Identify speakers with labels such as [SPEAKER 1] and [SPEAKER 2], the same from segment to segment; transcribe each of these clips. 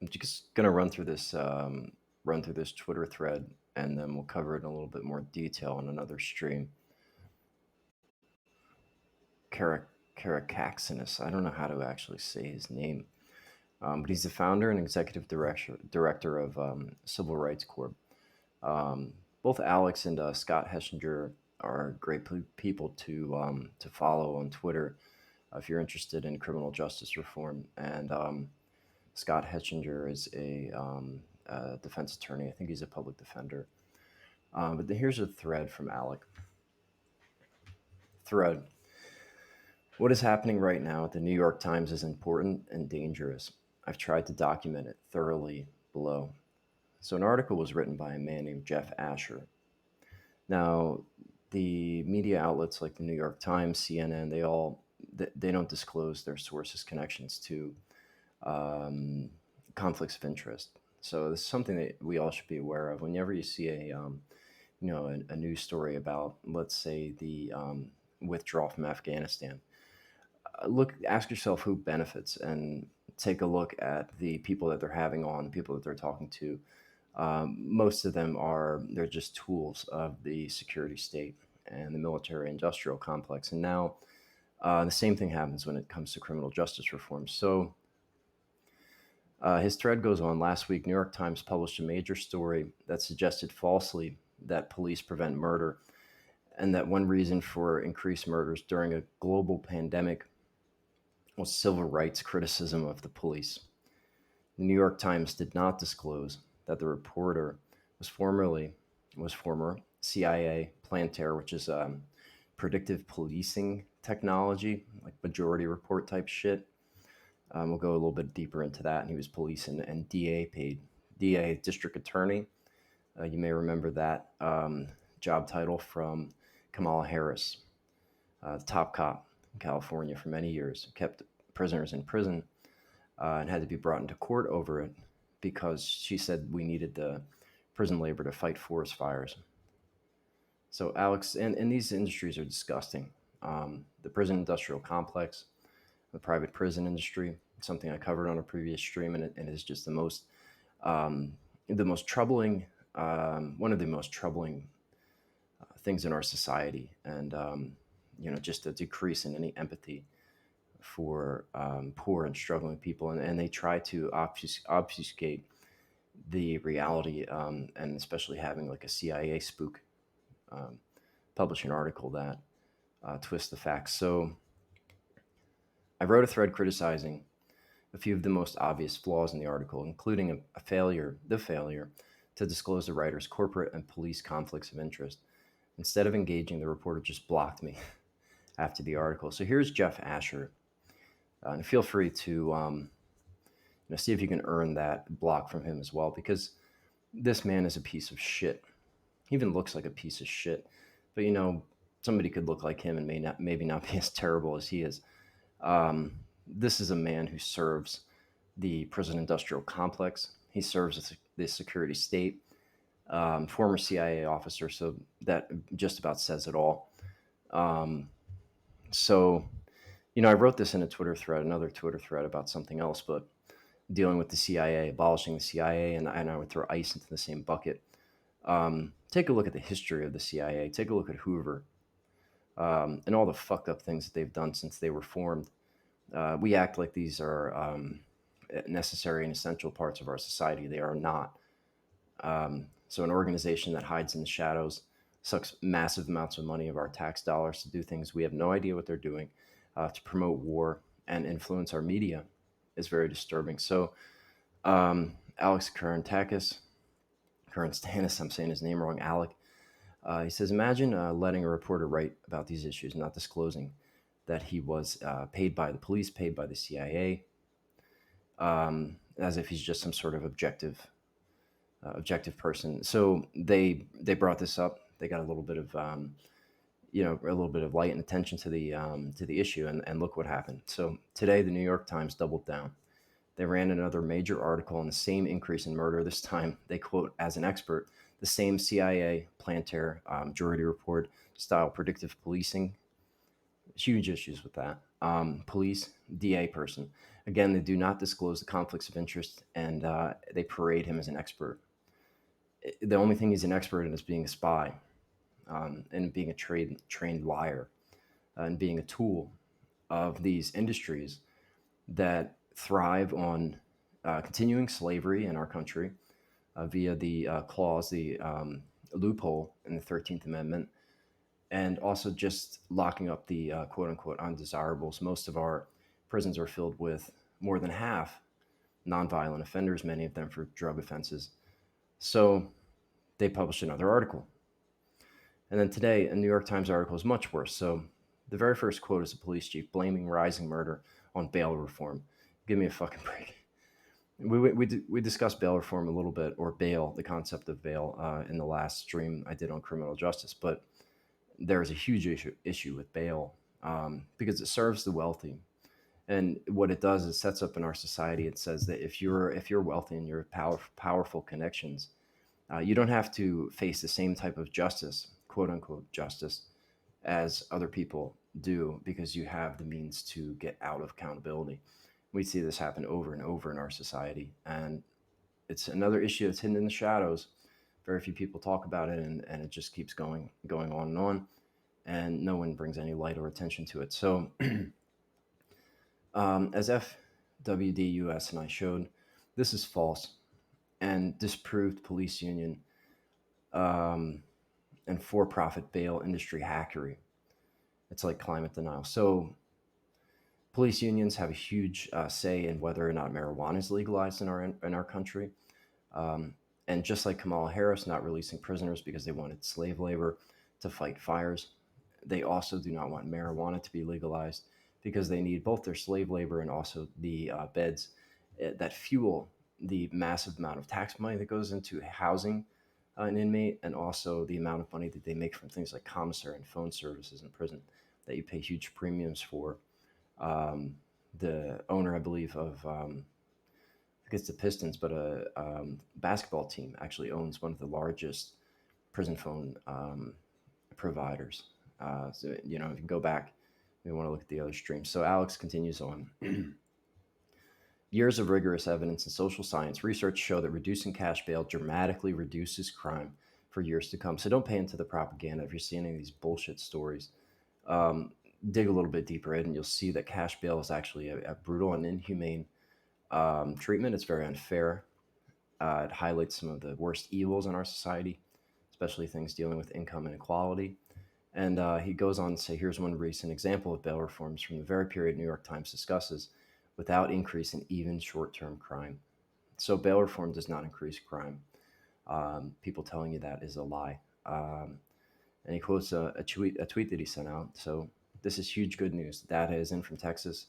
[SPEAKER 1] I'm just gonna run through this Twitter thread, and then we'll cover it in a little bit more detail on another stream. Caracaxinus. I don't know how to actually say his name, but he's the founder and executive director of Civil Rights Corp. Both Alex and Scott Hessinger are great people to follow on Twitter if you're interested in criminal justice reform. And Scott Hessinger is a defense attorney. I think he's a public defender. Here's a thread from Alec. Thread. What is happening right now at the New York Times is important and dangerous. I've tried to document it thoroughly below. So, an article was written by a man named Jeff Asher. Now, the media outlets like the New York Times, CNN, they don't disclose their sources' connections to um, conflicts of interest. So, this is something that we all should be aware of. Whenever you see a news story about, let's say, the withdrawal from Afghanistan, ask yourself who benefits, and take a look at the people that they're having on, the people that they're talking to. Most of them they're just tools of the security state and the military industrial complex. And now the same thing happens when it comes to criminal justice reform. So his thread goes on. Last week, New York Times published a major story that suggested falsely that police prevent murder, and that one reason for increased murders during a global pandemic was civil rights criticism of the police. The New York Times did not disclose that the reporter was former CIA Planter, which is predictive policing technology, like majority report type shit. We'll go a little bit deeper into that. And he was police and DA paid. DA, district attorney. You may remember that job title from Kamala Harris, the top cop in California for many years, kept prisoners in prison and had to be brought into court over it because she said we needed the prison labor to fight forest fires. So, Alex, and these industries are disgusting. The prison industrial complex, the private prison industry, something I covered on a previous stream, and it is just the most troubling, one of the most troubling things in our society, and just a decrease in any empathy for poor and struggling people, and they try to obfuscate the reality, and especially having like a CIA spook publish an article that twists the facts. So I wrote a thread criticizing a few of the most obvious flaws in the article, including the failure to disclose the writer's corporate and police conflicts of interest. Instead of engaging, the reporter just blocked me after the article. So here's Jeff Asher, and feel free to see if you can earn that block from him as well, because this man is a piece of shit. He even looks like a piece of shit, but somebody could look like him and maybe not be as terrible as he is. This is a man who serves the prison industrial complex. He serves the security state, former CIA officer, so that just about says it all. So, I wrote this in another Twitter thread about something else, but dealing with the CIA, abolishing the CIA, and I would throw ICE into the same bucket. Take a look at the history of the CIA. Take a look at Hoover, and all the fucked up things that they've done since they were formed. We act like these are necessary and essential parts of our society. They are not. So an organization that hides in the shadows, sucks massive amounts of money of our tax dollars to do things we have no idea what they're doing, to promote war and influence our media, is very disturbing. So Alex Karantanis, I'm saying his name wrong, Alec, he says, imagine letting a reporter write about these issues, not disclosing that he was paid by the police, paid by the CIA, as if he's just some sort of objective person. So they brought this up. They got a little bit of a little bit of light and attention to the issue, and look what happened. So today, the New York Times doubled down. They ran another major article on the same increase in murder. This time, they quote as an expert the same CIA Planter majority report style predictive policing. Huge issues with that. police, DA person. Again, they do not disclose the conflicts of interest, and they parade him as an expert. The only thing he's an expert in is being a spy, and being a trained liar, and being a tool of these industries that thrive on continuing slavery in our country via the clause, the loophole in the 13th Amendment, and also just locking up the quote unquote undesirables. Most of our prisons are filled with more than half nonviolent offenders, many of them for drug offenses. So they published another article. And then today, a New York Times article is much worse. So the very first quote is a police chief blaming rising murder on bail reform. Give me a fucking break. We discussed bail reform a little bit, or bail, the concept of bail, in the last stream I did on criminal justice. But there is a huge issue with bail because it serves the wealthy, and what it does is sets up in our society. It says that if you're wealthy and you're powerful connections, you don't have to face the same type of justice, quote unquote justice, as other people do because you have the means to get out of accountability. We see this happen over and over in our society, and it's another issue that's hidden in the shadows. Very few people talk about it, and it just keeps going on, and no one brings any light or attention to it. So, as FWDUS and I showed, this is false and disproved police union um, and for-profit bail industry hackery. It's like climate denial. So police unions have a huge say in whether or not marijuana is legalized in our country. Um, and just like Kamala Harris not releasing prisoners because they wanted slave labor to fight fires, they also do not want marijuana to be legalized because they need both their slave labor and also the beds that fuel the massive amount of tax money that goes into housing an inmate, and also the amount of money that they make from things like commissary and phone services in prison that you pay huge premiums for. Um, the owner, I believe, of I think it's the Pistons, but a basketball team actually owns one of the largest prison phone providers. So you know, if you go back, we want to look at the other streams. So Alex continues on. Years of rigorous evidence and social science research show that reducing cash bail dramatically reduces crime for years to come. So don't pay into the propaganda if you're seeing any of these bullshit stories. Um, Dig a little bit deeper in, and you'll see that cash bail is actually a brutal and inhumane treatment. It's very unfair. It highlights some of the worst evils in our society, especially things dealing with income inequality. And he goes on to say, here's one recent example of bail reforms from the very period New York Times discusses without increase in even short-term crime. So bail reform does not increase crime. People telling you that is a lie. And he quotes a tweet that he sent out. So this is huge good news. Data is in from Texas,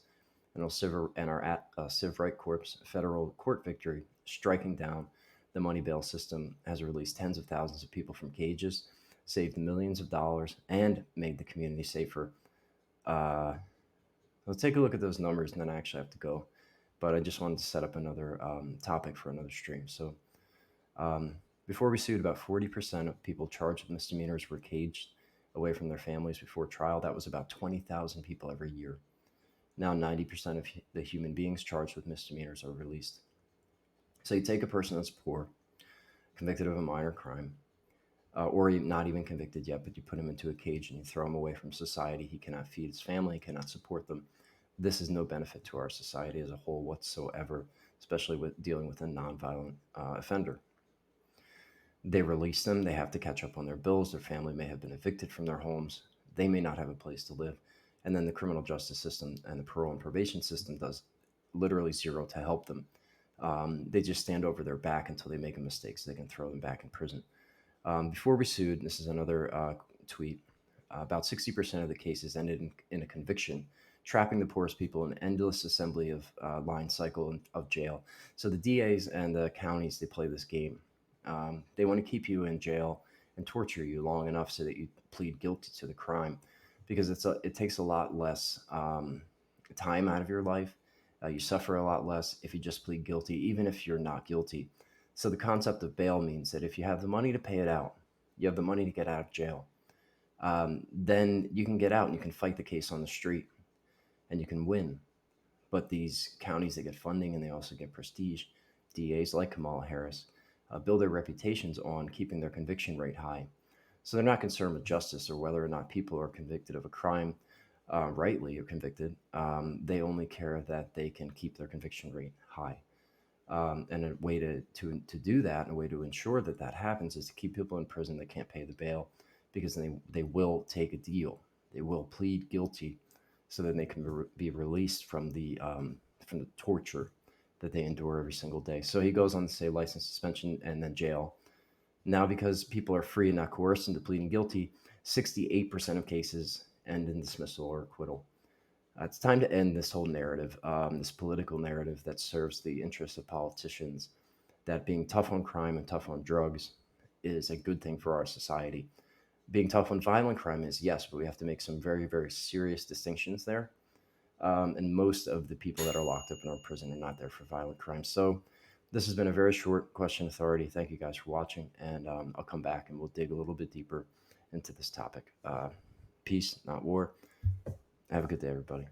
[SPEAKER 1] and our at Civ Right Corp's federal court victory, striking down the money bail system, has released tens of thousands of people from cages, saved millions of dollars, and made the community safer. Uh, let's take a look at those numbers, and then I actually have to go. But I just wanted to set up another topic for another stream. So um, before we sued, about 40% of people charged with misdemeanors were caged away from their families before trial. That was about 20,000 people every year. Now 90% of the human beings charged with misdemeanors are released. So you take a person that's poor, convicted of a minor crime, or not even convicted yet, but you put him into a cage and you throw him away from society. He cannot feed his family, he cannot support them. This is no benefit to our society as a whole whatsoever, especially with dealing with a nonviolent offender. They release them, they have to catch up on their bills, their family may have been evicted from their homes, they may not have a place to live. And then the criminal justice system and the parole and probation system does literally zero to help them. They just stand over their back until they make a mistake so they can throw them back in prison. Before we sued, this is another tweet, about 60% of the cases ended in a conviction, trapping the poorest people in an endless assembly of line cycle of jail. So the DAs and the counties, they play this game. They want to keep you in jail and torture you long enough so that you plead guilty to the crime, because it takes a lot less time out of your life. You suffer a lot less if you just plead guilty, even if you're not guilty. So the concept of bail means that if you have the money to pay it out, you have the money to get out of jail, then you can get out and you can fight the case on the street. and you can win. But these counties, they get funding and they also get prestige. DAs like Kamala Harris build their reputations on keeping their conviction rate high. So they're not concerned with justice or whether or not people are convicted of a crime rightly or convicted. They only care that they can keep their conviction rate high. And a way to do that, and a way to ensure that that happens, is to keep people in prison that can't pay the bail, because they will take a deal. They will plead guilty, so that they can be released from the torture that they endure every single day. So he goes on to say license suspension and then jail. Now, because people are free and not coerced into pleading guilty, 68% of cases end in dismissal or acquittal. It's time to end this whole narrative, this political narrative that serves the interests of politicians, that being tough on crime and tough on drugs is a good thing for our society. Being tough on violent crime is, yes, but we have to make some very, very serious distinctions there. And most of the people that are locked up in our prison are not there for violent crimes. So this has been a very short Question Authority. Thank you guys for watching, and I'll come back and we'll dig a little bit deeper into this topic. Peace, not war. Have a good day, everybody.